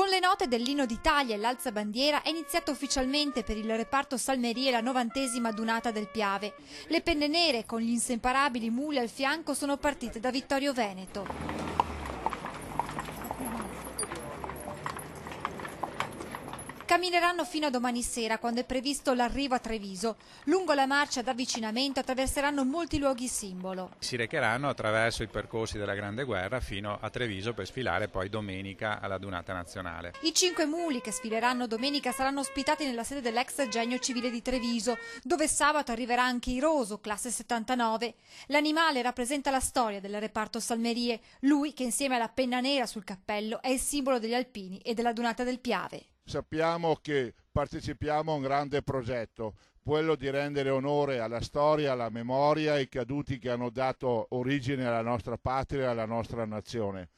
Con le note dell'Inno d'Italia e l'Alzabandiera è iniziata ufficialmente per il reparto Salmerie la 90ª Dunata del Piave. Le penne nere con gli inseparabili muli al fianco sono partite da Vittorio Veneto. Cammineranno fino a domani sera, quando è previsto l'arrivo a Treviso. Lungo la marcia d'avvicinamento attraverseranno molti luoghi simbolo. Si recheranno attraverso i percorsi della Grande Guerra fino a Treviso per sfilare poi domenica alla Dunata Nazionale. I 5 muli che sfileranno domenica saranno ospitati nella sede dell'ex Genio Civile di Treviso, dove sabato arriverà anche Iroso, classe 79. L'animale rappresenta la storia del reparto Salmerie, lui che insieme alla penna nera sul cappello è il simbolo degli alpini e della Dunata del Piave. Sappiamo che partecipiamo a un grande progetto, quello di rendere onore alla storia, alla memoria, ai caduti che hanno dato origine alla nostra patria e alla nostra nazione.